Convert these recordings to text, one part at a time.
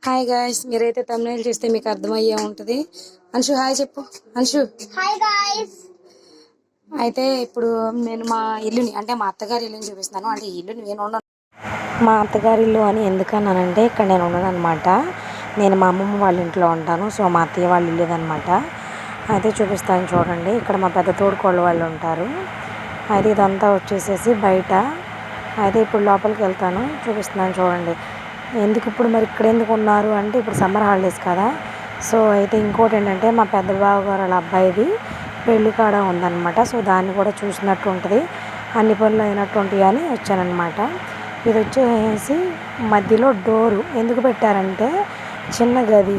Hi guys, మీరైతే తమిళ చూస్తే మీకు అర్థమయ్యే ఉంటుంది. అంశు హాయ్ చెప్పు. Anshu hi guys. అయితే ఇప్పుడు నేను మా ఇల్లుని అంటే మా అత్తగారి ఇల్లుని చూపిస్తున్నాను. అంటే ఈ ఇల్లుని నేను ఉన్నాను. మా అత్తగారి ఇల్లు అని ఎందుకన్నానంటే ఇక్కడ నేను ఉన్నాను అనమాట. నేను మా అమ్మమ్మ వాళ్ళ ఇంట్లో ఉంటాను. సో మా అత్తయ్య వాళ్ళ ఇల్లు అనమాట. అయితే చూపిస్తాను చూడండి. ఇక్కడ మా పెద్ద తోడుకోళ్ళ వాళ్ళు ఉంటారు. అయితే ఇదంతా వచ్చేసేసి బయట. అయితే ఇప్పుడు లోపలికి వెళ్తాను, చూపిస్తున్నాను చూడండి. ఎందుకు ఇప్పుడు మరి ఇక్కడ ఎందుకు ఉన్నారు అంటే ఇప్పుడు సమ్మర్ హాలిడేస్ కదా. సో అయితే ఇంకోటి ఏంటంటే మా పెద్ద బావ గారు వాళ్ళ అబ్బాయిది పెళ్లి కాడ ఉందన్నమాట. సో దాన్ని కూడా చూసినట్టు ఉంటుంది, అన్ని పనులు అయినట్టు ఉంటాయి అని వచ్చానమాట. ఇది వచ్చేసి మధ్యలో డోరు ఎందుకు పెట్టారంటే చిన్న గది,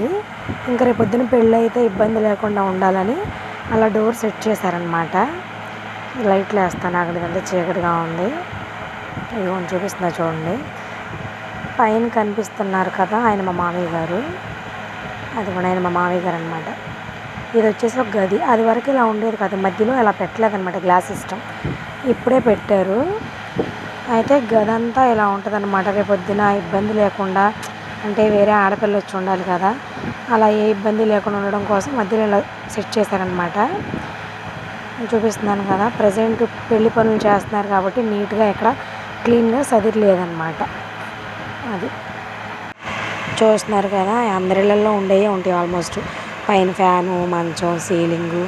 ఇంకా రేపు పొద్దున పెళ్ళి అయితే ఇబ్బంది లేకుండా ఉండాలని అలా డోర్ సెట్ చేశారనమాట. లైట్లు వేస్తాను అక్కడికంటే చీకటిగా ఉంది. ఇదిగోండి చూపిస్తున్నా చూడండి. పైన కనిపిస్తున్నారు కదా ఆయన మా మామయ్య గారు, అది కూడా ఆయన మా మామయ్య గారు అనమాట. ఇది వచ్చేసి ఒక గది, అది వరకు ఇలా ఉండేది కదా, మధ్యలో ఇలా పెట్టలేదన్నమాట, గ్లాస్ సిస్టమ్ ఇప్పుడే పెట్టారు. అయితే గది అంతా ఇలా ఉంటుంది అనమాట. రేపు పొద్దున ఇబ్బంది లేకుండా, అంటే వేరే ఆడపిల్ల వచ్చి ఉండాలి కదా, అలా ఏ ఇబ్బంది లేకుండా ఉండడం కోసం మధ్యలో ఇలా సెట్ చేశారనమాట. చూపిస్తున్నాను కదా, ప్రజెంట్ పెళ్లి పనులు చేస్తున్నారు కాబట్టి నీట్గా ఎక్కడ క్లీన్గా సదిరలేదన్నమాట. అది చూస్తున్నారు కదా, అందరిళ్ళల్లో ఉండేవి ఉంటాయి ఆల్మోస్ట్. పైన ఫ్యాను, మంచం, సీలింగు.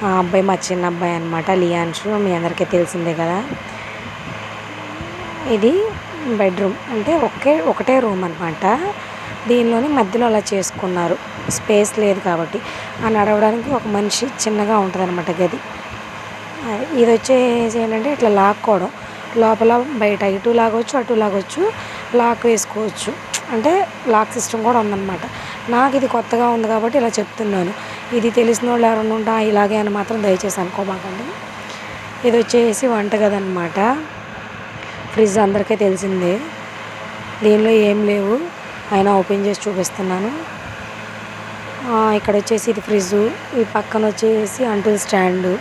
ఆ అబ్బాయి మా చిన్న అబ్బాయి అనమాట, లియాన్షు, మీ అందరికీ తెలిసిందే కదా. ఇది బెడ్రూమ్, అంటే ఒకటే రూమ్ అనమాట. దీనిలోని మధ్యలో అలా చేసుకున్నారు, స్పేస్ లేదు కాబట్టి. ఆ నడవడానికి ఒక మనిషి చిన్నగా ఉంటుంది అనమాట గది. ఇది వచ్చేసి ఏంటంటే ఇట్లా లాక్కోవడం, లోపల బయట ఇటు లాగొచ్చు అటు లాగొచ్చు, లాక్ వేసుకోవచ్చు, అంటే లాక్ సిస్టమ్ కూడా ఉందన్నమాట. నాకు ఇది కొత్తగా ఉంది కాబట్టి ఇలా చెప్తున్నాను. ఇది తెలిసిన వాళ్ళు ఎవరైనా ఉంటా ఇలాగే అని మాత్రం దయచేసి అనుకోమాకండి. ఇది వచ్చేసి వంటగది అనమాట. ఫ్రిడ్జ్ అందరికీ తెలిసిందే, దీనిలో ఏం లేవు, అయినా ఓపెన్ చేసి చూపిస్తున్నాను. ఇక్కడ వచ్చేసి ఇది ఫ్రిడ్జు, ఈ పక్కన వచ్చేసి అంటుల స్టాండు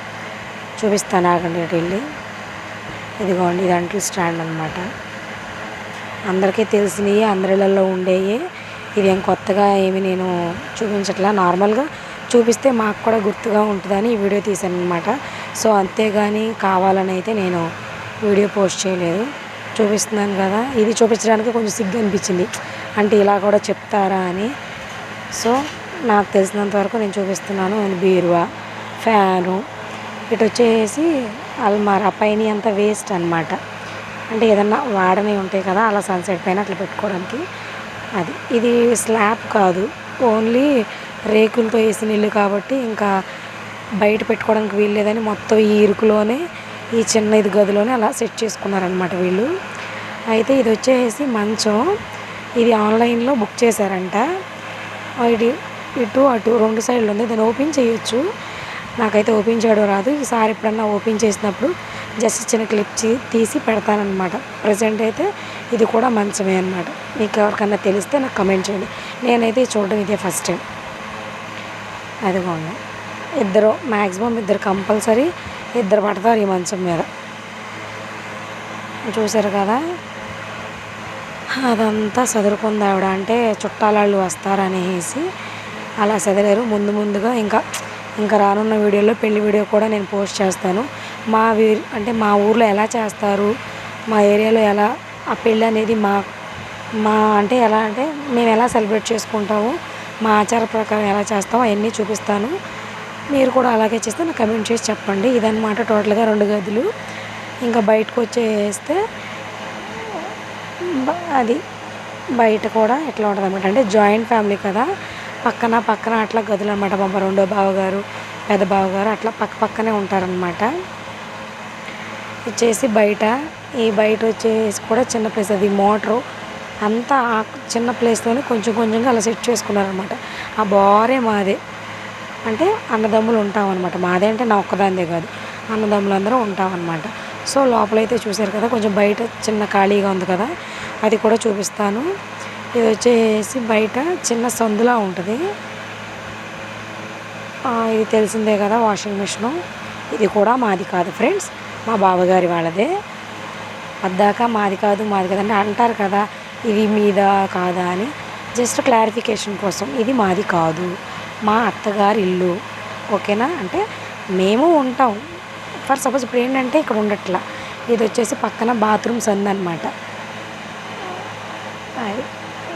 చూపిస్తాను ఆగండి అటు వెళ్ళి. ఇదిగోండి, ఇది అంటుల స్టాండ్ అనమాట. అందరికీ తెలిసినవి, అందరిళ్ళల్లో ఉండేవి. ఇదేం కొత్తగా ఏమి నేను చూపించట్లా, నార్మల్గా చూపిస్తే మాకు కూడా గుర్తుగా ఉంటుందని ఈ వీడియో తీశాను అనమాట. సో అంతేగాని కావాలని అయితే నేను వీడియో పోస్ట్ చేయలేదు. చూపిస్తున్నాను కదా, ఇది చూపించడానికి కొంచెం సిగ్గు అనిపించింది, అంటే ఇలా కూడా చెప్తారా అని. సో నాకు తెలిసినంత వరకు నేను చూపిస్తున్నాను. బీరువా, ఫ్యాను, ఇటు వచ్చేసి అల్మారా, పైన అంతా వేస్ట్ అనమాట, అంటే ఏదన్నా వాడని ఉంటాయి కదా, అలా సన్సెట్ పైన అట్లా పెట్టుకోవడానికి. అది ఇది స్లాబ్ కాదు, ఓన్లీ రేకులతో వేసిన ఇల్లు కాబట్టి ఇంకా బయట పెట్టుకోవడానికి వీలు లేదని మొత్తం ఈ ఇరుకులోనే, ఈ చిన్న ఇది గదిలోనే అలా సెట్ చేసుకున్నారనమాట వీళ్ళు. అయితే ఇది వచ్చేసి మంచం, ఇది ఆన్లైన్లో బుక్ చేశారంట. ఇది ఇటు అటు రెండు సైడ్లు ఉంది, దాన్ని ఓపెన్ చేయొచ్చు. నాకైతే ఓపెన్ చేయడం రాదు. ఈసారి ఎప్పుడన్నా ఓపెన్ చేసినప్పుడు జస్ట్ చిన్న క్లిప్ తీసి పెడతానమాట. ప్రజెంట్ అయితే ఇది కూడా మంచమే అనమాట. మీకు ఎవరికన్నా తెలిస్తే నాకు కమెంట్ చేయండి. నేనైతే చూడడం ఇదే ఫస్ట్ టైం. అదిగోండి, ఇద్దరు మ్యాక్సిమం ఇద్దరు కంపల్సరీ ఇద్దరు పడతారు ఈ మంచం మీద. చూసారు కదా, అదంతా చదువుకుంది ఆవిడ, అంటే చుట్టాలాళ్ళు వస్తారనేసి అలా చదివారు. ముందుగా ఇంకా రానున్న వీడియోలో పెళ్లి వీడియో కూడా నేను పోస్ట్ చేస్తాను. అంటే మా ఊర్లో ఎలా చేస్తారు, మా ఏరియాలో ఎలా ఆ పెళ్ళి అనేది మా అంటే ఎలా అంటే మేము ఎలా సెలబ్రేట్ చేసుకుంటాము, మా ఆచార ప్రకారం ఎలా చేస్తామో అవన్నీ చూపిస్తాను. మీరు కూడా అలాగే చేస్తే నాకు కమెంట్ చేసి చెప్పండి. ఇదన్నమాట టోటల్గా 2 గదులు. ఇంకా బయటకు వచ్చేస్తే అది బయట కూడా ఎట్లా ఉంటుంది అనమాట, అంటే జాయింట్ ఫ్యామిలీ కదా, పక్కన అట్లా గదులు అనమాట. మా రెండో బావగారు, పెద్ద బావగారు అట్లా పక్కనే ఉంటారనమాట. వచ్చేసి ఈ బయట వచ్చేసి కూడా చిన్న ప్లేస్, అది మోటరు అంతా ఆ చిన్న ప్లేస్లోనే కొంచెంగా అలా సెట్ చేసుకున్నారనమాట. ఆ బారే మాదే, అంటే అన్నదమ్ములు ఉంటామన్నమాట. మాదే అంటే నా ఒక్కదాందే కాదు, అన్నదమ్ములు అందరూ ఉంటామన్నమాట. సో లోపలైతే చూసారు కదా, కొంచెం బయట చిన్న ఖాళీగా ఉంది కదా, అది కూడా చూపిస్తాను. ఇది వచ్చేసి బయట చిన్న సందులా ఉంటుంది. ఇది తెలిసిందే కదా, వాషింగ్ మిషను. ఇది కూడా మాది కాదు ఫ్రెండ్స్, మా బావగారి వాళ్ళదే. అద్దాక మాది కాదు అంటే అంటారు కదా, ఇది మీద కాదా అని. జస్ట్ క్లారిఫికేషన్ కోసం ఇది మాది కాదు, మా అత్తగారి ఇల్లు. ఓకేనా? అంటే మేము ఉంటాం. ఫర్ సపోజ్ ఇప్పుడు ఏంటంటే ఇక్కడ ఉండట్లా, ఇది వచ్చేసి పక్కన బాత్రూమ్ సందు అనమాట.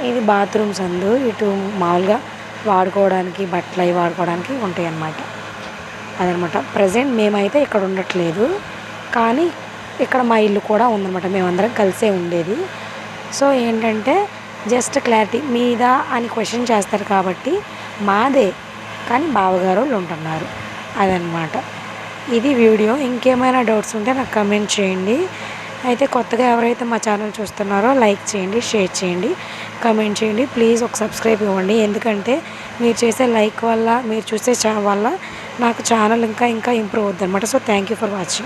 ఇది బాత్రూమ్ సందు, ఇటు మామూలుగా వాడుకోవడానికి బట్టలు అవి వాడుకోవడానికి ఉంటాయి అన్నమాట. అదనమాట. ప్రజెంట్ మేమైతే ఇక్కడ ఉండట్లేదు, కానీ ఇక్కడ మా ఇల్లు కూడా ఉందన్నమాట. మేమందరం కలిసే ఉండేది. సో ఏంటంటే జస్ట్ క్లారిటీ మీద అని క్వశ్చన్ చేస్తారు కాబట్టి మాదే, కానీ బావగారు వాళ్ళు ఉంటున్నారు. అదనమాట. ఇది వీడియో. ఇంకేమైనా డౌట్స్ ఉంటే నాకు కమెంట్ చేయండి. అయితే కొత్తగా ఎవరైతే మా ఛానల్ చూస్తున్నారో లైక్ చేయండి, షేర్ చేయండి, కమెంట్ చేయండి. ప్లీజ్ ఒక సబ్స్క్రైబ్ ఇవ్వండి. ఎందుకంటే మీరు చేసే లైక్ వల్ల, మీరు చూసే వల్ల నాకు ఛానల్ ఇంకా ఇంప్రూవ్ అవుతుంది అనమాట. So thank you for watching.